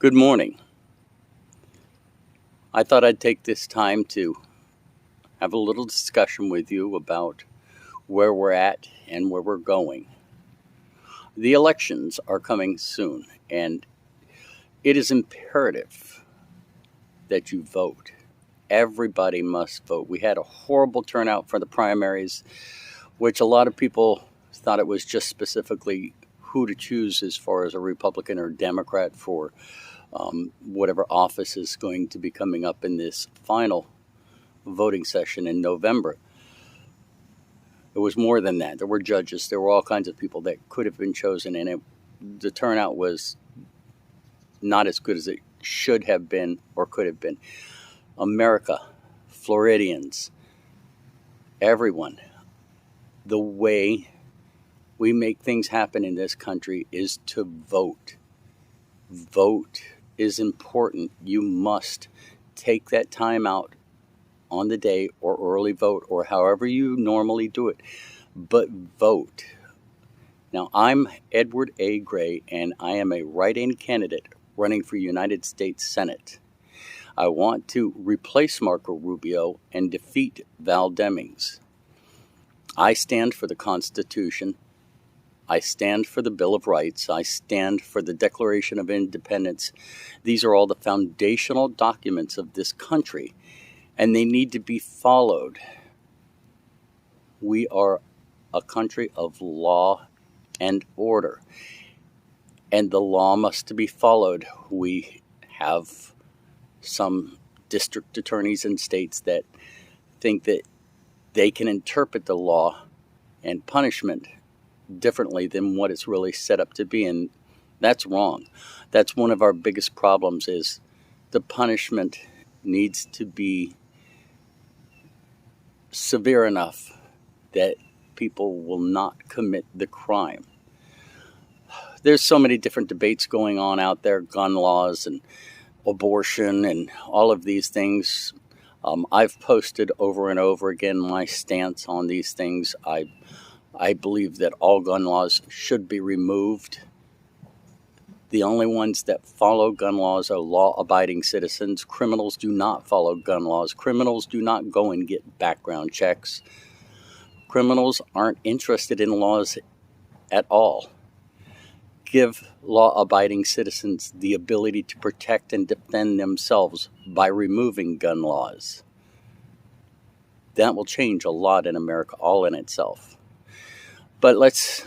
Good morning. I thought I'd take this time to have a little discussion with you about where we're at and where we're going. The elections are coming soon, and it is imperative that you vote. Everybody must vote. We had a horrible turnout for the primaries, which a lot of people thought it was just specifically who to choose as far as a Republican or Democrat for whatever office is going to be coming up in this final voting session in November. It was more than that. There were judges. There were all kinds of people that could have been chosen, and the turnout was not as good as it should have been or could have been. America, Floridians, everyone, the way we make things happen in this country is to vote. Vote is important. You must take that time out on the day or early vote or however you normally do it, but vote. Now, I'm Edward A. Gray, and I am a write-in candidate running for United States Senate. I want to replace Marco Rubio and defeat Val Demings. I stand for the Constitution. I stand for the Bill of Rights. I stand for the Declaration of Independence. These are all the foundational documents of this country, and they need to be followed. We are a country of law and order, and the law must be followed. We have some district attorneys in states that think that they can interpret the law and punishment differently than what it's really set up to be, and that's wrong. That's one of our biggest problems, is the punishment needs to be severe enough that people will not commit the crime. There's so many different debates going on out there, gun laws and abortion and all of these things. I've posted over and over again my stance on these things. I believe that all gun laws should be removed. The only ones that follow gun laws are law-abiding citizens. Criminals do not follow gun laws. Criminals do not go and get background checks. Criminals aren't interested in laws at all. Give law-abiding citizens the ability to protect and defend themselves by removing gun laws. That will change a lot in America all in itself. But let's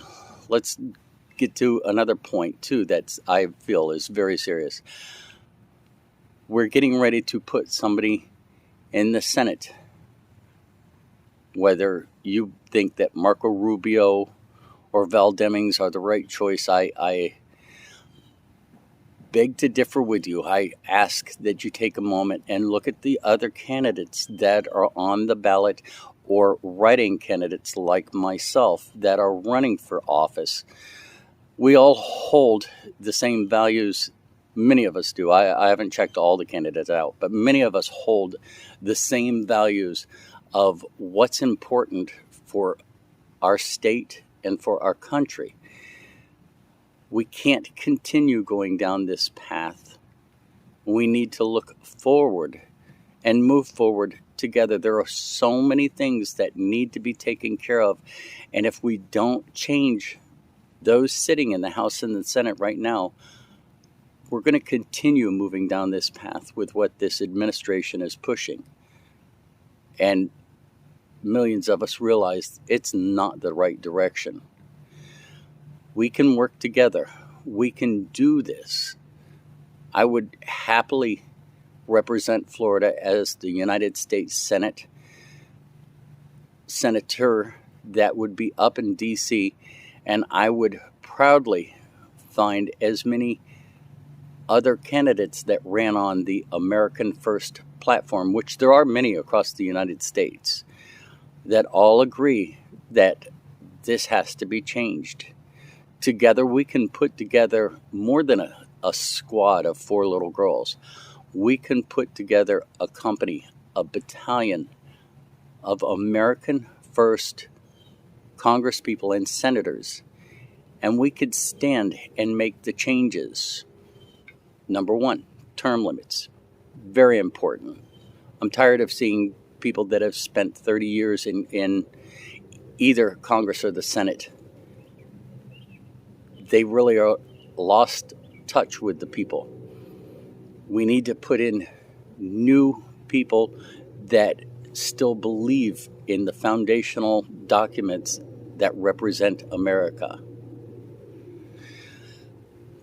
get to another point, too, that I feel is very serious. We're getting ready to put somebody in the Senate. Whether you think that Marco Rubio or Val Demings are the right choice, I beg to differ with you. I ask that you take a moment and look at the other candidates that are on the ballot, or writing candidates like myself that are running for office. We all hold the same values. Many of us do. I haven't checked all the candidates out, but many of us hold the same values of what's important for our state and for our country. We can't continue going down this path. We need to look forward and move forward together. There are so many things that need to be taken care of, and if we don't change those sitting in the House and the Senate right now, we're going to continue moving down this path with what this administration is pushing. And millions of us realize it's not the right direction. We can work together. We can do this. I would happily represent Florida as the United States Senate senator that would be up in D.C., and I would proudly find as many other candidates that ran on the American First platform, which there are many across the United States, that all agree that this has to be changed. Together we can put together more than a squad of 4 little girls. We can put together a company, a battalion of American First congresspeople and senators, and we could stand and make the changes Number one, term limits. Very important. I'm tired of seeing people that have spent 30 years in either Congress or the Senate. They really are lost touch with the people. We need to put in new people that still believe in the foundational documents that represent America.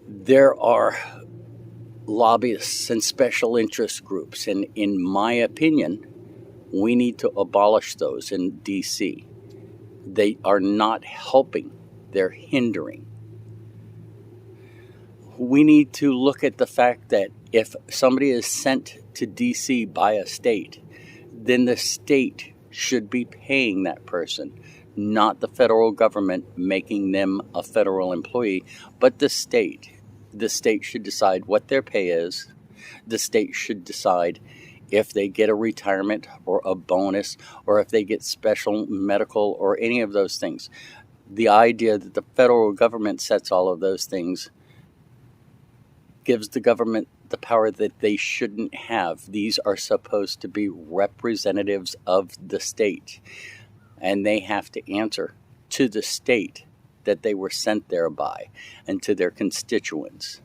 There are lobbyists and special interest groups, and in my opinion, we need to abolish those in DC. They are not helping, they're hindering. We need to look at the fact that if somebody is sent to DC by a state, then the state should be paying that person, not the federal government making them a federal employee, but the state. The state should decide what their pay is. The state should decide if they get a retirement or a bonus or if they get special medical or any of those things. The idea that the federal government sets all of those things gives the government the power that they shouldn't have. These are supposed to be representatives of the state, and they have to answer to the state that they were sent there by and to their constituents.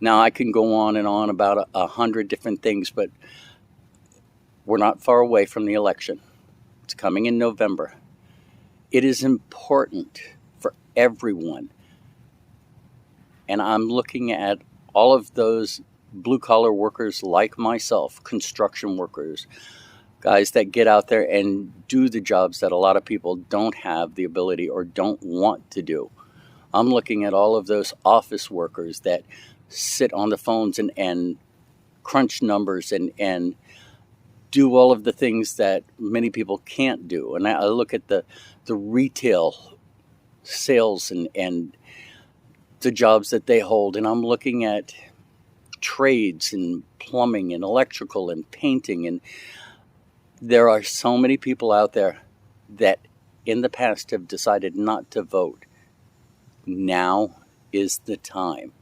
Now, I can go on and on about 100 different things, but we're not far away from the election. It's coming in November. It is important for everyone. And I'm looking at all of those blue-collar workers like myself, construction workers, guys that get out there and do the jobs that a lot of people don't have the ability or don't want to do. I'm looking at all of those office workers that sit on the phones and crunch numbers and do all of the things that many people can't do. And I look at the retail sales and the jobs that they hold, and I'm looking at trades and plumbing and electrical and painting, and there are so many people out there that in the past have decided not to vote. Now is the time.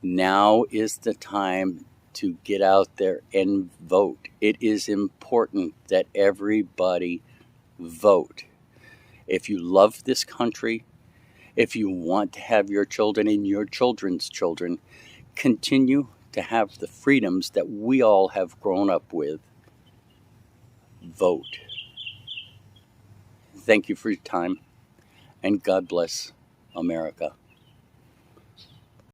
Now is the time to get out there and vote. It is important that everybody vote. If you love this country, if you want to have your children and your children's children continue to have the freedoms that we all have grown up with, vote. Thank you for your time, and God bless America.